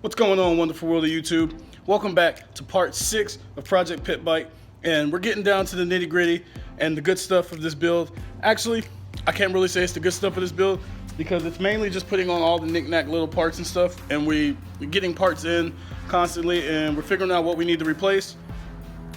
What's going on, wonderful world of YouTube? Welcome back to part 6 of Project PitBike, and we're getting down to the nitty gritty and the good stuff of this build. Actually, I can't really say it's the good stuff of this build because it's mainly just putting on all the knick-knack little parts and stuff, and we're getting parts in constantly, and we're figuring out what we need to replace.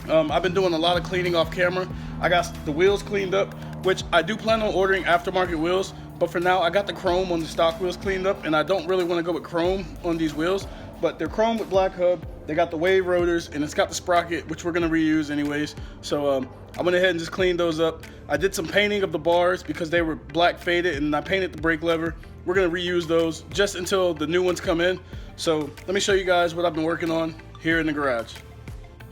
I've been doing a lot of cleaning off camera. I got the wheels cleaned up, which I do plan on ordering aftermarket wheels, but for now I got the chrome on the stock wheels cleaned up, and I don't really want to go with chrome on these wheels, but they're chrome with black hub. They got the wave rotors, and it's got the sprocket, which we're going to reuse anyways. So I went ahead and just cleaned those up. I did some painting of the bars because they were black faded, and I painted the brake lever. We're going to reuse those just until the new ones come in. So let me show you guys what I've been working on here in the garage.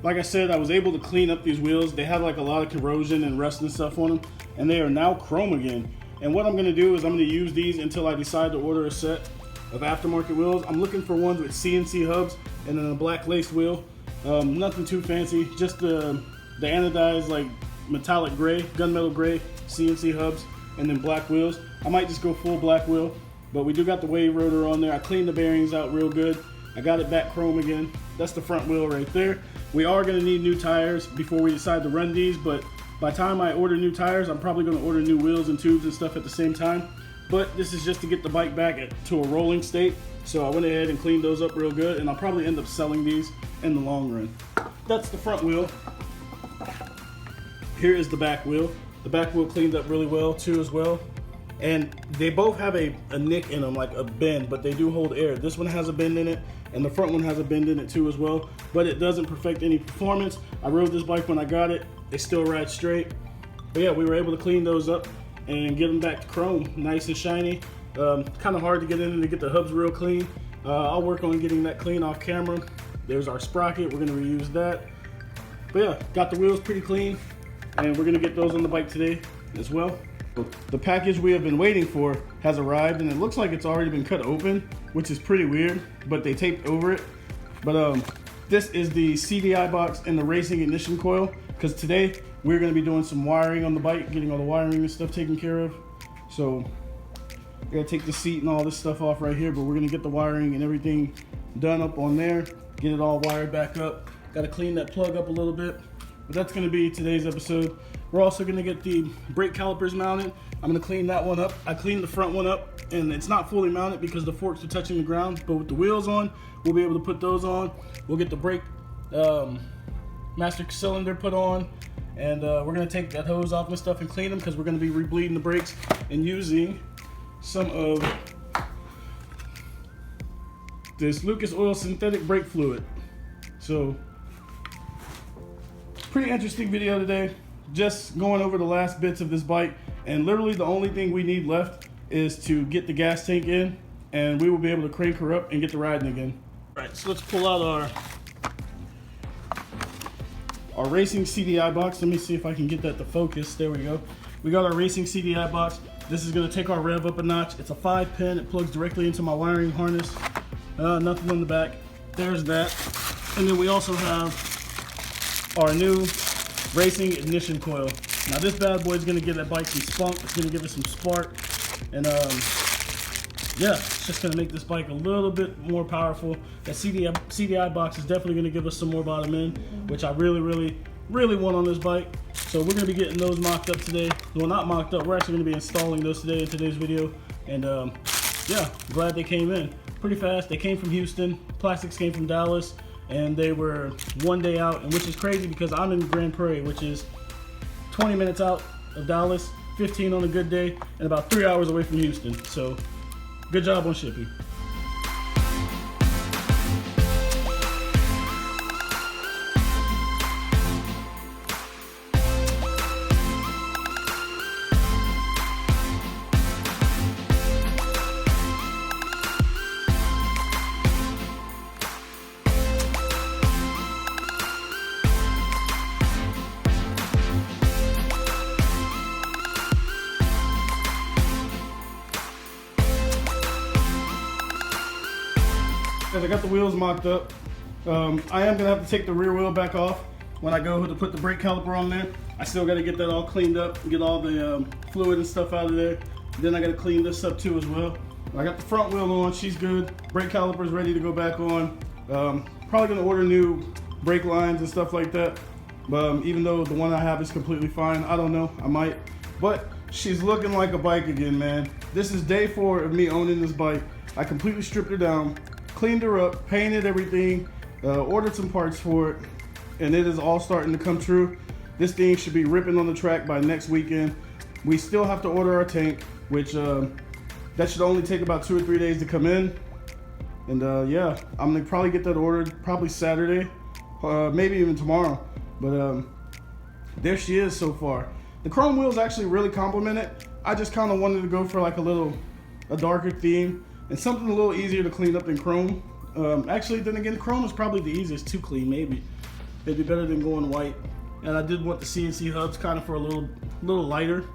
Like I said, I was able to clean up these wheels. They had like a lot of corrosion and rust and stuff on them, and they are now chrome again. And what I'm going to do is I'm going to use these until I decide to order a set of aftermarket wheels. I'm looking for ones with CNC hubs and then a black laced wheel. Nothing too fancy, just the anodized like metallic gray, gunmetal gray CNC hubs, and then black wheels. I might just go full black wheel, but we do got the wave rotor on there. I cleaned the bearings out real good. I got it back chrome again. That's the front wheel right there. We are going to need new tires before we decide to run these, but by the time I order new tires, I'm probably going to order new wheels and tubes and stuff at the same time. But this is just to get the bike back to a rolling state. So I went ahead and cleaned those up real good, and I'll probably end up selling these in the long run. That's the front wheel. Here is the back wheel. The back wheel cleaned up really well too as well. And they both have a nick in them, like a bend, but they do hold air. This one has a bend in it, and the front one has a bend in it too as well, but it doesn't perfect any performance. I rode this bike when I got it. It still rides straight. But yeah, we were able to clean those up and get them back to chrome, nice and shiny. Kind of hard to get in and to get the hubs real clean. I'll work on getting that clean off camera. There's our sprocket, we're gonna reuse that. But yeah, got the wheels pretty clean, and we're gonna get those on the bike today as well. The package we have been waiting for has arrived, and it looks like it's already been cut open, which is pretty weird, but they taped over it. But this is the CDI box and the racing ignition coil, because today we're going to be doing some wiring on the bike, getting all the wiring and stuff taken care of. So I gotta take the seat and all this stuff off right here, but we're going to get the wiring and everything done up on there, get it all wired back up. Got to clean that plug up a little bit, but that's going to be today's episode. We're also going to get the brake calipers mounted. I'm going to clean that one up. I cleaned the front one up, and it's not fully mounted because the forks are touching the ground, but with the wheels on, we'll be able to put those on. We'll get the brake master cylinder put on, and we're going to take that hose off and stuff and clean them because we're going to be rebleeding the brakes and using some of this Lucas Oil synthetic brake fluid. So, pretty interesting video today. Just going over the last bits of this bike, and literally the only thing we need left is to get the gas tank in, and we will be able to crank her up and get to riding again. All right, so let's pull out our racing CDI box. Let me see if I can get that to focus. There we go. We got our racing CDI box. This is going to take our rev up a notch. It's a 5-pin. It plugs directly into my wiring harness. Nothing on the back. There's that. And then we also have our new racing ignition coil. Now this bad boy is going to give that bike some spunk. It's going to give it some spark, and yeah, it's just going to make this bike a little bit more powerful. That CDI box is definitely going to give us some more bottom end, which I really want on this bike. So we're going to be getting those mocked up today. Well, not mocked up, we're actually going to be installing those today in today's video. And yeah, glad they came in pretty fast. They came from Houston. Plastics came from Dallas, and they were 1 day out, and which is crazy because I'm in Grand Prairie, which is 20 minutes out of Dallas, 15 on a good day, and about 3 hours away from Houston. So good job on shipping. I got the wheels mocked up. I am gonna have to take the rear wheel back off when I go to put the brake caliper on there. I still gotta get that all cleaned up, get all the fluid and stuff out of there. Then I gotta clean this up too as well. I got the front wheel on, she's good. Brake caliper's ready to go back on. Probably gonna order new brake lines and stuff like that. Even though the one I have is completely fine, I don't know, I might. But she's looking like a bike again, man. This is day 4 of me owning this bike. I completely stripped her down, cleaned her up, painted everything, ordered some parts for it, and it is all starting to come true. This thing should be ripping on the track by next weekend. We still have to order our tank, which that should only take about 2 or 3 days to come in. And yeah, I'm gonna probably get that ordered probably Saturday, maybe even tomorrow. But there she is so far. The chrome wheels actually really complement it. I just kind of wanted to go for like a darker theme and something a little easier to clean up than chrome. Actually, then again, chrome is probably the easiest to clean, maybe. It'd be better than going white. And I did want the CNC hubs kind of for a little lighter.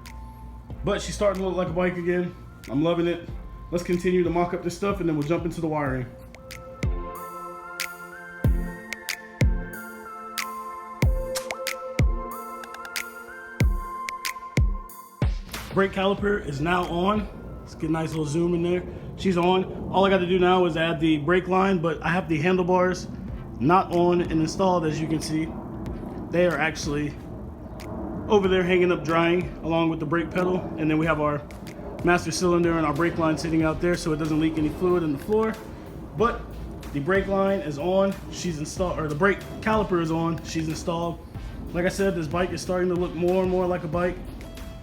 But she's starting to look like a bike again. I'm loving it. Let's continue to mock up this stuff and then we'll jump into the wiring. Brake caliper is now on. Let's get a nice little zoom in there. She's on. All I got to do now is add the brake line, but I have the handlebars not on and installed, as you can see. They are actually over there hanging up drying along with the brake pedal, and then we have our master cylinder and our brake line sitting out there so it doesn't leak any fluid in the floor. But the brake line is on, she's installed, or the brake caliper is on, she's installed. Like I said, this bike is starting to look more and more like a bike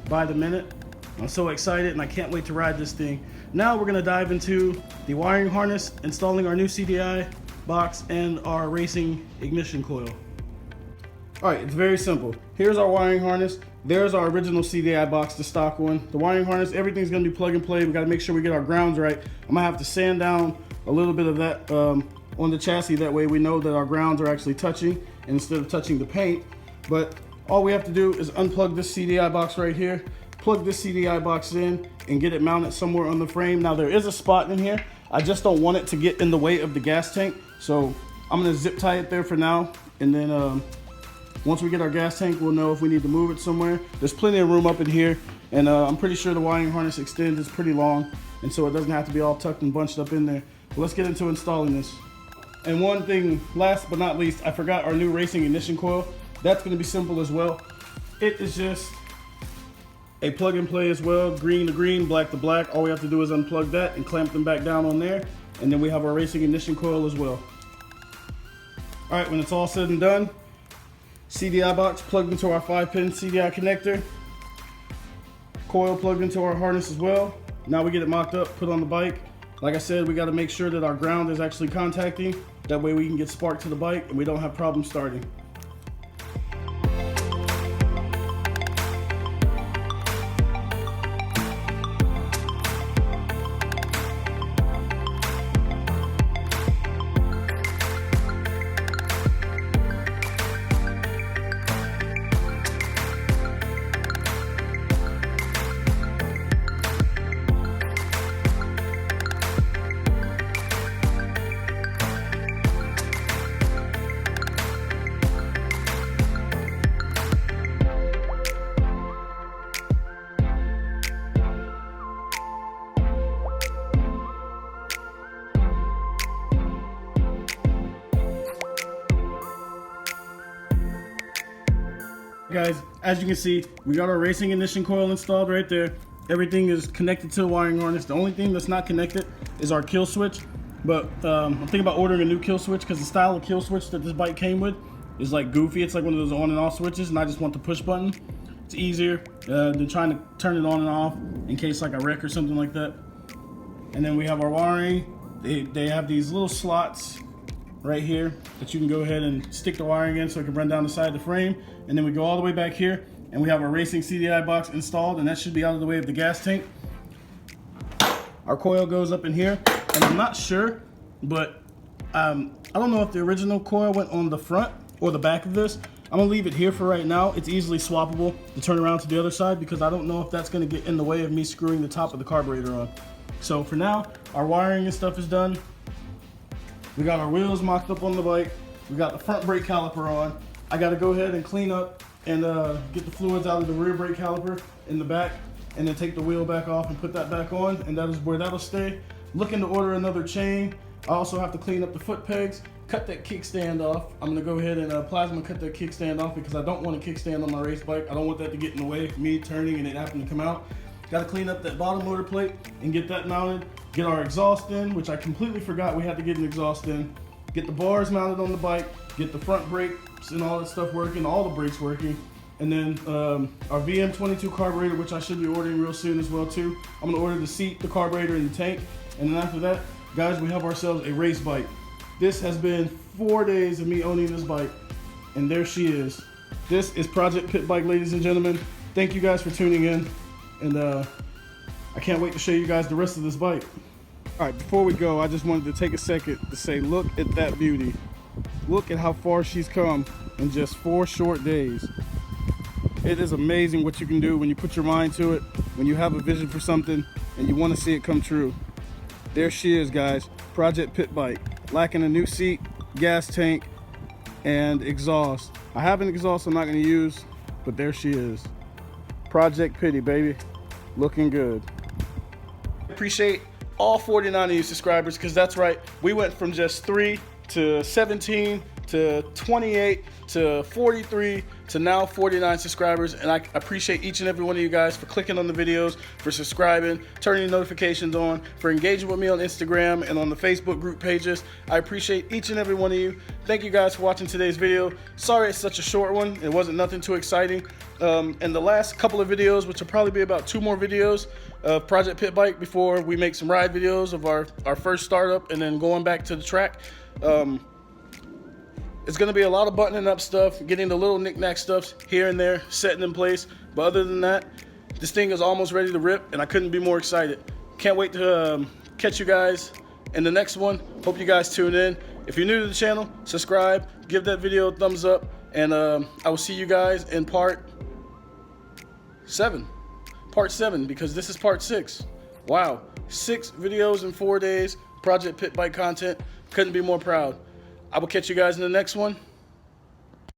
by the minute. I'm so excited and I can't wait to ride this thing. Now we're gonna dive into the wiring harness, installing our new CDI box and our racing ignition coil. All right, it's very simple. Here's our wiring harness. There's our original CDI box, the stock one. The wiring harness, everything's gonna be plug and play. We gotta make sure we get our grounds right. I'm gonna have to sand down a little bit of that on the chassis. That way we know that our grounds are actually touching instead of touching the paint. But all we have to do is unplug this CDI box right here, plug this CDI box in and get it mounted somewhere on the frame. Now there is a spot in here. I just don't want it to get in the way of the gas tank. So I'm gonna zip tie it there for now. And then once we get our gas tank, we'll know if we need to move it somewhere. There's plenty of room up in here. And I'm pretty sure the wiring harness extends, it's pretty long. And so it doesn't have to be all tucked and bunched up in there. But let's get into installing this. And one thing, last but not least, I forgot our new racing ignition coil. That's gonna be simple as well. It is just a plug and play as well, green to green, black to black. All we have to do is unplug that and clamp them back down on there. And then we have our racing ignition coil as well. All right, when it's all said and done, CDI box plugged into our 5-pin CDI connector, coil plugged into our harness as well. Now we get it mocked up, put on the bike. Like I said, we gotta make sure that our ground is actually contacting. That way we can get spark to the bike and we don't have problems starting. Guys, as you can see, we got our racing ignition coil installed right there. Everything is connected to the wiring harness. The only thing that's not connected is our kill switch. But I'm thinking about ordering a new kill switch because the style of kill switch that this bike came with is like goofy. It's like one of those on and off switches, and I just want the push button. It's easier than trying to turn it on and off in case like a wreck or something like that. And then we have our wiring. They have these little slots right here that you can go ahead and stick the wiring in so it can run down the side of the frame. And then we go all the way back here and we have our racing CDI box installed, and that should be out of the way of the gas tank. Our coil goes up in here, and I'm not sure, but I don't know if the original coil went on the front or the back of this. I'm gonna leave it here for right now. It's easily swappable to turn around to the other side because I don't know if that's gonna get in the way of me screwing the top of the carburetor on. So for now, our wiring and stuff is done. We got our wheels mocked up on the bike. We got the front brake caliper on. I gotta go ahead and clean up and get the fluids out of the rear brake caliper in the back, and then take the wheel back off and put that back on, and that is where that'll stay. Looking to order another chain. I also have to clean up the foot pegs, cut that kickstand off. I'm gonna go ahead and plasma cut that kickstand off because I don't want a kickstand on my race bike. I don't want that to get in the way of me turning and it happen to come out. Got to clean up that bottom motor plate and get that mounted. Get our exhaust in, which I completely forgot we had to get an exhaust in. Get the bars mounted on the bike. Get the front brakes and all that stuff working, all the brakes working. And then our VM22 carburetor, which I should be ordering real soon as well too. I'm gonna order the seat, the carburetor, and the tank. And then after that, guys, we have ourselves a race bike. This has been 4 days of me owning this bike, and there she is. This is Project PitBike, ladies and gentlemen. Thank you guys for tuning in, and I can't wait to show you guys the rest of this bike. All right, before we go, I just wanted to take a second to say, look at that beauty. Look at how far she's come in just 4 short days. It is amazing what you can do when you put your mind to it, when you have a vision for something and you want to see it come true. There she is, guys, Project PitBike. Lacking a new seat, gas tank, and exhaust. I have an exhaust I'm not going to use, but there she is. Project Pitty, baby. Looking good. Appreciate all 49 of you subscribers, because that's right, we went from just 3 to 17 to 28 to 43 to now 49 subscribers, and I appreciate each and every one of you guys for clicking on the videos, for subscribing, turning notifications on, for engaging with me on Instagram and on the Facebook group pages. I appreciate each and every one of you. Thank you guys for watching today's video. Sorry it's such a short one. It wasn't nothing too exciting. And the last couple of videos, which will probably be about 2 more videos of Project PitBike before we make some ride videos of our first startup and then going back to the track. It's going to be a lot of buttoning up stuff, getting the little knick-knack stuff here and there, setting in place. But other than that, this thing is almost ready to rip, and I couldn't be more excited. Can't wait to catch you guys in the next one. Hope you guys tune in. If you're new to the channel, subscribe, give that video a thumbs up, and I will see you guys in part 7. Part 7, because this is part 6. Wow, 6 videos in 4 days, Project PitBike content. Couldn't be more proud. I will catch you guys in the next one.